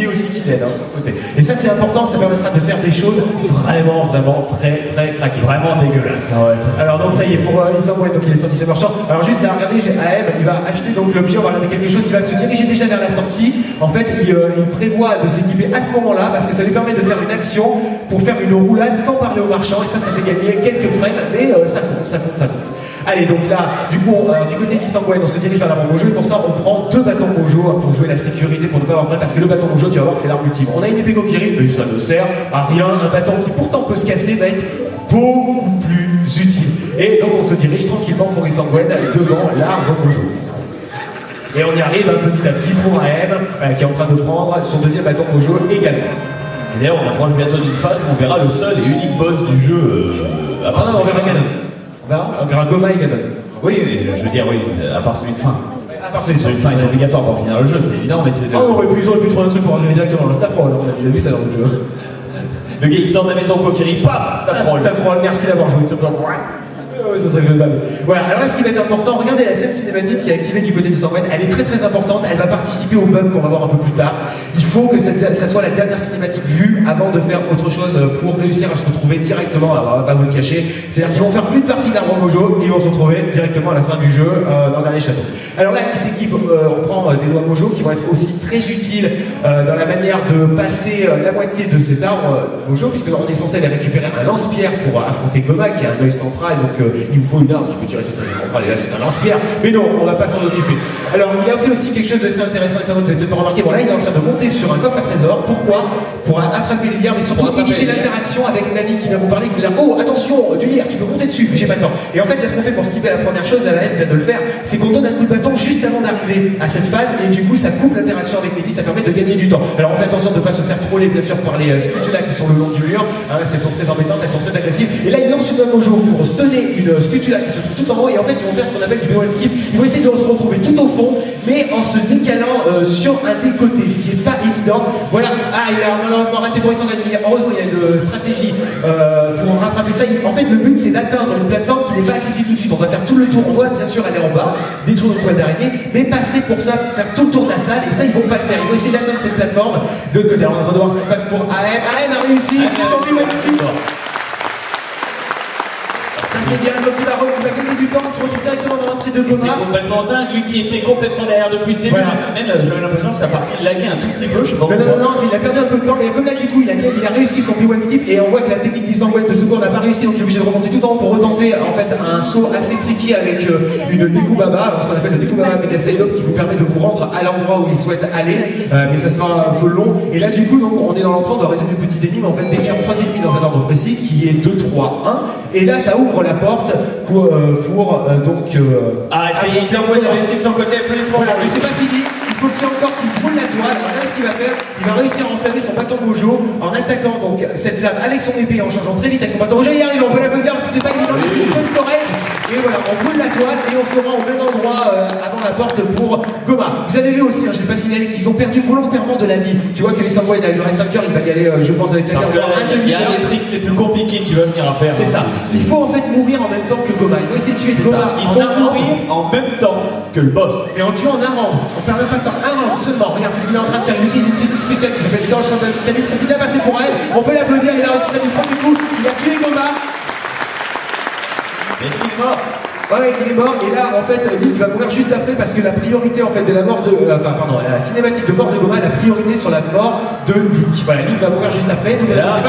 Olivier aussi qui l'aide, de son côté. Et ça c'est important, ça permettra de faire des choses vraiment très craquées. Vraiment dégueulasse. Ah ouais, alors donc ça y est, pour Isangwen, donc il est sorti ce marchand. Alors juste à regarder, Aeb, il va acheter donc l'objet, on va regarder quelque chose qui va se diriger déjà vers la sortie. En fait, il prévoit de s'équiper à ce moment-là parce que ça lui permet de faire une action pour faire une roulade sans parler au marchand. Et ça fait gagner quelques frames, mais ça compte. Allez, donc là, du coup, du côté d'Isangwen, on se dirige vers l'avant Mojo et pour ça, on prend 2 bâtons Mojo pour jouer la sécurité, pour ne pas avoir problème, parce que le bâton Mojo, tu vas voir que c'est l'arme ultime. On a une épée Kokiri, mais ça ne sert à rien. Un bâton qui pourtant peut se casser va être beaucoup plus utile. Et donc, on se dirige tranquillement pour Isangwen devant l'arme Mojo. Et on y arrive petit à petit pour Aeb, qui est en train de prendre son deuxième bâton Mojo également. Et d'ailleurs, on approche bientôt d'une phase où on verra le seul et unique boss du jeu. Non, on verra Ganon. On verra Goma et Ganon. Oui, je veux dire, oui, à part celui de fin. À part celui de fin est obligatoire pour finir le jeu, c'est évident, mais c'est. Ah non, mais ils auraient pu trouver un truc pour arriver directement dans le Staffroll, on a déjà vu ça dans le jeu. Le gars il sort de la maison Kokiri, paf, Staffroll. Staffroll, merci d'avoir joué. Ça serait faisable. Voilà, alors là ce qui va être important, regardez la scène cinématique qui est activée du côté d'Isangwen, elle est très importante, elle va participer au bug qu'on va voir un peu plus tard. Il faut que ça soit la dernière cinématique vue avant de faire autre chose pour réussir à se retrouver directement, alors on va pas vous le cacher, c'est-à-dire qu'ils vont faire une partie d'Arbre Mojo et ils vont se retrouver directement à la fin du jeu dans les châteaux. Alors là ils s'équipent, on prend des doigts Mojo qui vont être aussi très utiles dans la manière de passer la moitié de cet arbre Mojo, puisqu'on est censé aller récupérer un lance-pierre pour affronter Goma qui a un œil central, donc il vous faut une arme qui peut tirer sur cette centrale, et là c'est un lance-pierre, mais non, on va pas s'en occuper. Alors il a fait aussi quelque chose d'assez intéressant, et ça vous avez peut-être pas remarqué, bon là il est en train de monter sur un coffre à trésor, pourquoi? Pour attraper les lières, mais surtout éviter l'interaction avec Navi qui vient vous parler, qui va dire oh attention, du lierre, tu peux monter dessus, mais j'ai pas le temps. Et en fait là ce qu'on fait pour skipper la première chose, la M vient de le faire, c'est qu'on donne un coup de bâton juste avant d'arriver à cette phase, et du coup ça coupe l'interaction avec Navi, ça permet de gagner du temps. Alors on fait attention de ne pas se faire troller bien sûr par les scutulas qui sont le long du mur, hein, parce qu'elles sont très embêtantes, elles sont très agressives, et là il lance une Mojo pour stunner une scutula qui se trouve tout en haut, et en fait ils vont faire ce qu'on appelle du B1 skip, ils vont essayer de se retrouver tout au fond, mais en se décalant sur un des côtés, ce qui est pas évident. Voilà, il a malheureusement raté pour Isangwen, heureusement il y a une stratégie pour rattraper ça. En fait le but c'est d'atteindre une plateforme qui n'est pas accessible tout de suite, on va faire tout le tour, on doit bien sûr aller en bas, détruire une toile d'araignée, mais passer pour ça, faire tout le tour de la salle, et ça ils vont pas le faire, ils vont essayer d'atteindre cette plateforme de l'autre côté. Alors on va voir ce qui se passe pour Aeb. Aeb a réussi, son B1 skip. Ça c'est bien, donc il va gagner du temps, il se retrouve directement dans l'entrée de Goma. C'est complètement dingue, lui qui était complètement derrière depuis le début. Voilà. Même j'avais l'impression que sa partie laguait un tout petit peu, je sais pas pourquoi. Non, il a perdu un peu de temps, mais comme là du coup il a réussi son B1 skip, et on voit que la technique d'Isangwen de secours n'a pas réussi, donc il est obligé de remonter tout en haut pour retenter en fait un saut assez tricky avec une Dekubaba, ce qu'on appelle le Dekubaba Mega Slide Up, qui vous permet de vous rendre à l'endroit où il souhaite aller, mais ça sera un peu long. Et là du coup donc, on est dans l'entrée, on doit résoudre une petite énigme, en fait dès que tu as 3 ennemis dans un ordre précis qui est 2, 3, 1, et là ça ouvre la porte pour donc ça y est, Isangwen a réussi de son côté, applaudissements. Voilà, mais c'est pas fini, il faut qu'il brûle la toile. Alors là ce qu'il va faire, il va réussir à enflammer son bâton Mojo en attaquant donc cette flamme avec son épée, en changeant très vite avec son bâton Mojo. Il y arrive, on peut l'applaudir parce que c'est pas évident, il faut le storage. Et voilà, on brûle la toile et on se rend au même endroit avant la porte pour Goma. Vous avez vu aussi, je l'ai pas signalé, qu'ils ont perdu volontairement de la vie. Tu vois que Isangwen il reste un cœur, il va y aller, je pense, avec la parce qu'il y a des tricks les plus compliqués qu'il va venir à faire. C'est ça. Il faut en fait mourir en même temps que Goma. Il faut essayer de tuer Goma. Il faut mourir en même temps que le boss. Et en tuant en un round. On perd même pas de temps. Un round seulement. Regarde, c'est ce qu'il est en train de faire. Il utilise une technique spéciale qui s'appelle George David. Ça s'est bien passé pour elle. On peut l'applaudir. Il a réussi ça du premier coup. Il a tué Goma. Est-ce qu'il est mort? Ouais, il est mort, et là en fait Link va mourir juste après parce que la priorité en fait de la mort de. La cinématique de mort de Goma a la priorité sur la mort de Link. Voilà, Link va mourir juste après. Donc, là,